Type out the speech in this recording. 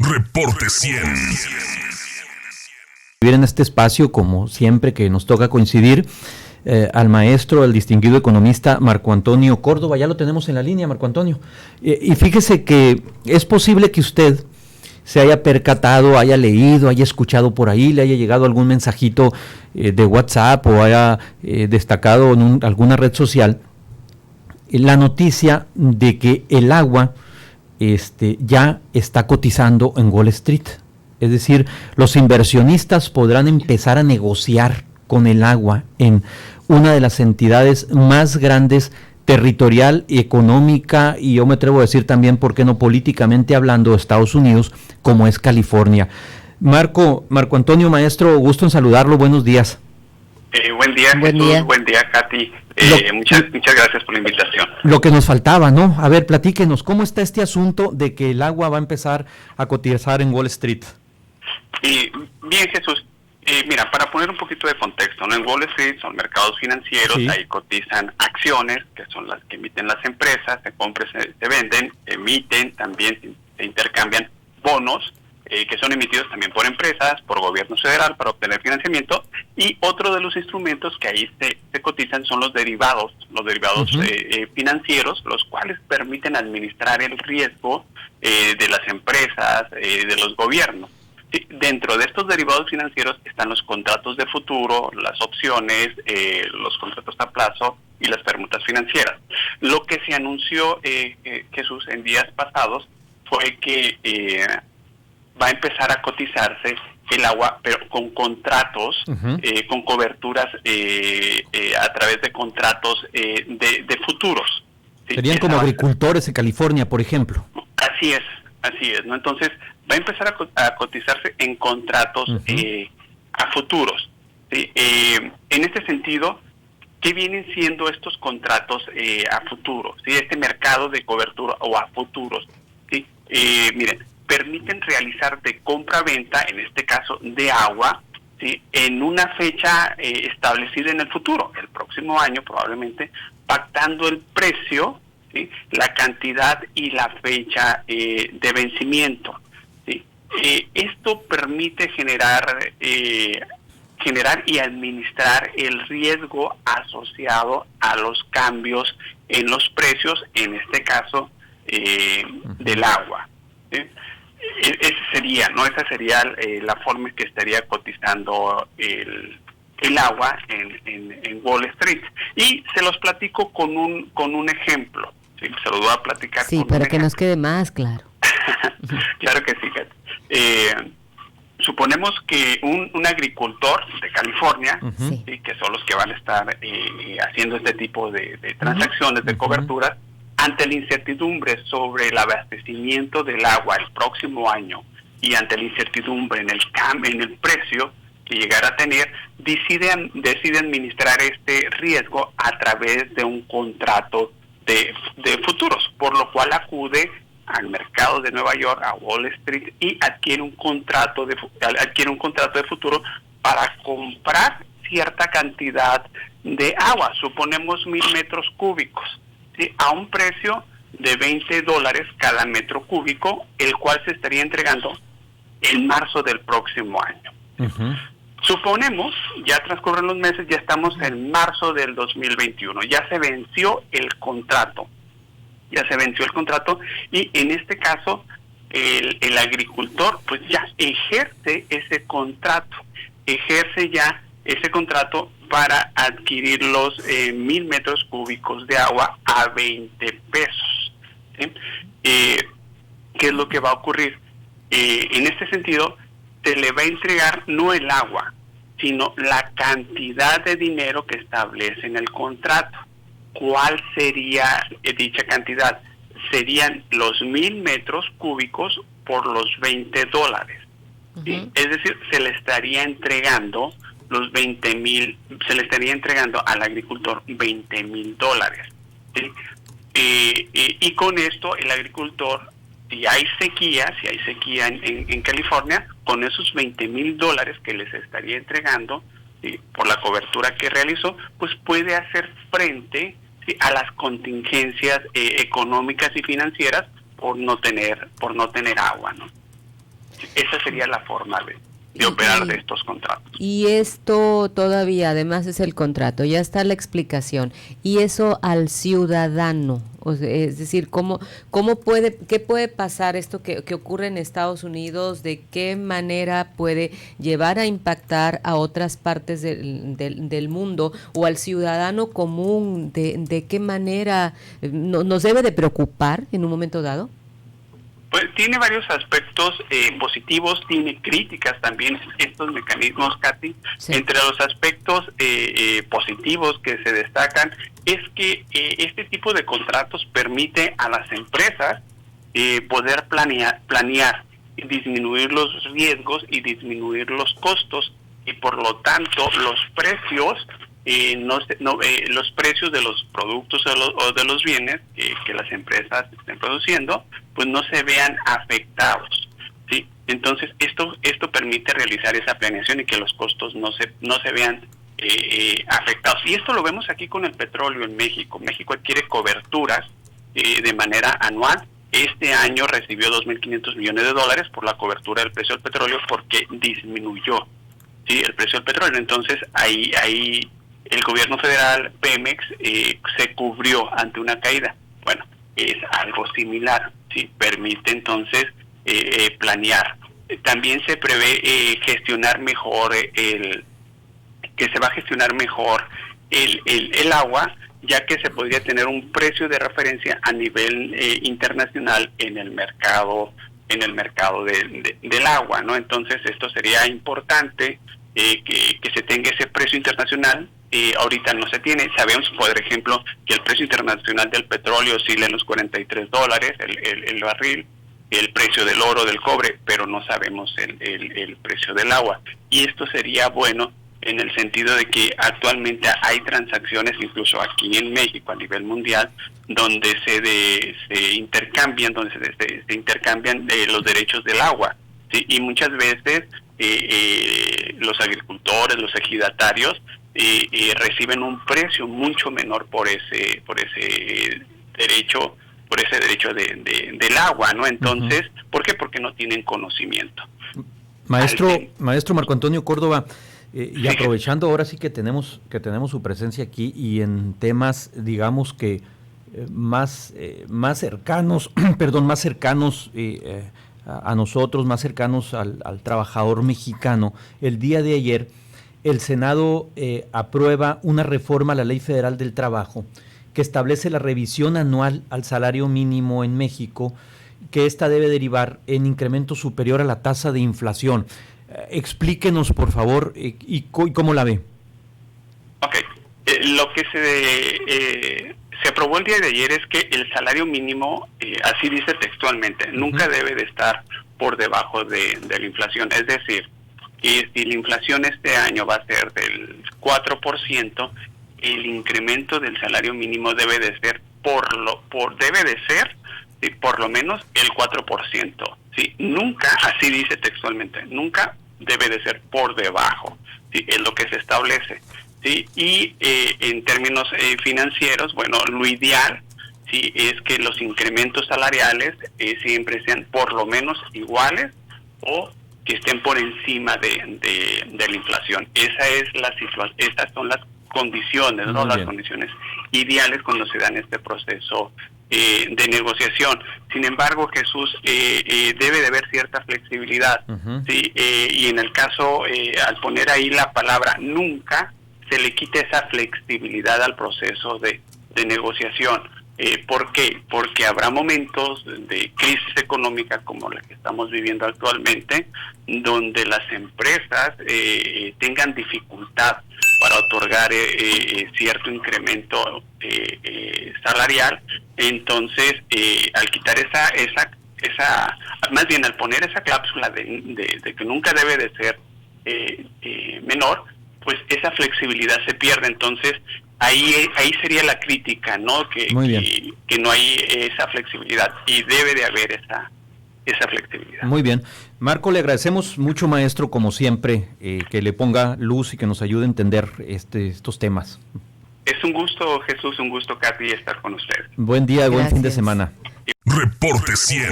Reporte 100. En este espacio, como siempre que nos toca coincidir, al maestro, al distinguido economista Marco Antonio Córdoba. Ya lo tenemos en la línea, Marco Antonio. Y fíjese que es posible que usted se haya percatado, haya leído, haya escuchado por ahí, le haya llegado algún mensajito de WhatsApp o haya destacado en alguna red social la noticia de que el agua ya está cotizando en Wall Street. Es decir, los inversionistas podrán empezar a negociar con el agua en una de las entidades más grandes territorial y económica, y yo me atrevo a decir también, ¿por qué no políticamente hablando, de Estados Unidos, como es California? Marco Antonio, maestro, gusto en saludarlo, buenos días. Buen día, Jesús, buen día, Katy. Muchas gracias por la invitación. Lo que nos faltaba, ¿no? A ver, platíquenos, ¿cómo está este asunto de que el agua va a empezar a cotizar en Wall Street? Bien, Jesús. Mira, para poner un poquito de contexto, ¿no? En Wall Street son mercados financieros, sí. Ahí cotizan acciones, que son las que emiten las empresas, se compran, se venden, emiten, también se intercambian bonos, que son emitidos también por empresas, por gobierno federal para obtener financiamiento, y otro de los instrumentos que ahí se cotizan son los derivados financieros, los cuales permiten administrar el riesgo de las empresas, de los gobiernos. Sí, dentro de estos derivados financieros están los contratos de futuro, las opciones, los contratos a plazo y las permutas financieras. Lo que se anunció, Jesús, en días pasados fue que va a empezar a cotizarse el agua, pero con contratos, con coberturas a través de contratos de futuros. ¿Sí? Serían como agricultores en California, por ejemplo. Así es, ¿no? Entonces, va a empezar a cotizarse en contratos a futuros. ¿Sí? En este sentido, ¿qué vienen siendo estos contratos a futuros? ¿Sí? Este mercado de cobertura o a futuros. ¿Sí? Miren, permiten realizar de compra-venta, en este caso de agua, ¿sí? En una fecha establecida en el futuro, el próximo año probablemente, pactando el precio, ¿sí? La cantidad y la fecha de vencimiento. ¿Sí? Esto permite generar y administrar el riesgo asociado a los cambios en los precios, en este caso del agua. ¿Sí? Esa sería la forma en que estaría cotizando el agua en Wall Street. Y se los platico con un ejemplo. ¿Sí? Se los voy a platicar. Sí, para que nos quede más claro. Claro que sí. Suponemos que un agricultor de California, ¿sí? Que son los que van a estar haciendo este tipo de transacciones, de coberturas, ante la incertidumbre sobre el abastecimiento del agua el próximo año y ante la incertidumbre en el precio que llegara a tener, decide administrar este riesgo a través de un contrato de futuros, por lo cual acude al mercado de Nueva York, a Wall Street, y adquiere un contrato de futuro para comprar cierta cantidad de agua, suponemos 1,000 metros cúbicos, ¿sí? A un precio de $20 cada metro cúbico, el cual se estaría entregando en marzo del próximo año. Suponemos, ya transcurren los meses, ya estamos en marzo del 2021, ya se venció el contrato, y en este caso el agricultor pues ya ejerce ese contrato para adquirir los 1,000 metros cúbicos de agua a 20 pesos. ¿Sí? ¿Qué es lo que va a ocurrir? En este sentido, se le va a entregar no el agua, sino la cantidad de dinero que establece en el contrato. ¿Cuál sería dicha cantidad? Serían los 1,000 metros cúbicos por los $20. ¿Sí? Es decir, se le estaría entregando al agricultor $20,000. ¿Sí? Y con esto el agricultor, si hay sequía en California, con esos $20,000 que les estaría entregando, ¿sí? Por la cobertura que realizó, pues puede hacer frente, ¿sí? A las contingencias económicas y financieras por no tener agua, ¿no? esa sería la forma de operar de estos contratos. Y esto todavía, además es el contrato, ya está la explicación, y eso al ciudadano, o sea, es decir, qué puede pasar esto que ocurre en Estados Unidos, de qué manera puede llevar a impactar a otras partes del mundo, o al ciudadano común, de qué manera nos debe de preocupar en un momento dado. Pues tiene varios aspectos positivos, tiene críticas también estos mecanismos, Katy. Sí. Entre los aspectos positivos que se destacan es que este tipo de contratos permite a las empresas poder planear, disminuir los riesgos y disminuir los costos, y por lo tanto los precios los precios de los productos o de los bienes que las empresas estén produciendo, pues no se vean afectados, ¿sí? Entonces esto permite realizar esa planeación y que los costos no se vean afectados. Y esto lo vemos aquí con el petróleo en México. México adquiere coberturas de manera anual. Este año recibió $2.500 millones por la cobertura del precio del petróleo, porque disminuyó, ¿sí?, el precio del petróleo. Entonces ahí el gobierno federal, Pemex, se cubrió ante una caída. Bueno, es algo similar, ¿sí? Permite entonces planear. También se prevé gestionar mejor que se va a gestionar mejor el agua, ya que se podría tener un precio de referencia a nivel internacional en el mercado del agua, ¿no? Entonces esto sería importante, que se tenga ese precio internacional. Ahorita no se tiene. Sabemos, por ejemplo, que el precio internacional del petróleo oscila en los $43 el barril, el precio del oro, del cobre, pero no sabemos el precio del agua. Y esto sería bueno en el sentido de que actualmente hay transacciones, incluso aquí en México a nivel mundial, donde se intercambian los derechos del agua, ¿sí? Y muchas veces los agricultores, los ejidatarios reciben un precio mucho menor por ese derecho del agua, ¿no? Entonces, ¿por qué? Porque no tienen conocimiento. Maestro Marco Antonio Córdoba, y aprovechando ahora sí que tenemos su presencia aquí, y en temas, digamos que más cercanos, a nosotros, más cercanos al trabajador mexicano. El día de ayer el Senado aprueba una reforma a la Ley Federal del Trabajo que establece la revisión anual al salario mínimo en México, que esta debe derivar en incremento superior a la tasa de inflación. Explíquenos, por favor, y cómo la ve. Ok. Lo que se aprobó el día de ayer es que el salario mínimo, así dice textualmente, nunca debe de estar por debajo de la inflación. Es decir, y si la inflación este año va a ser del 4%, el incremento del salario mínimo debe de ser por lo menos el 4%, ¿sí? Nunca, así dice textualmente, nunca debe de ser por debajo, ¿sí? Es lo que se establece, ¿sí? Y en términos financieros, bueno, lo ideal, ¿sí?, es que los incrementos salariales siempre sean por lo menos iguales o que estén por encima de la inflación. Esa es la situación, estas son las condiciones, ¿no? Las condiciones ideales cuando se dan este proceso de negociación. Sin embargo, Jesús, debe de haber cierta flexibilidad, ¿sí? Y en el caso, al poner ahí la palabra nunca, se le quita esa flexibilidad al proceso de negociación. ¿Por qué? Porque habrá momentos de crisis económica como la que estamos viviendo actualmente, donde las empresas tengan dificultad para otorgar cierto incremento salarial. Entonces, al quitar más bien al poner esa cláusula de que nunca debe de ser menor, pues esa flexibilidad se pierde. Entonces, ahí sería la crítica, ¿no? Que no hay esa flexibilidad, y debe de haber esa flexibilidad. Muy bien. Marco, le agradecemos mucho, maestro, como siempre, que le ponga luz y que nos ayude a entender estos temas. Es un gusto, Jesús, un gusto, Katy, estar con usted. Buen día, buen fin de semana. Reporte 100.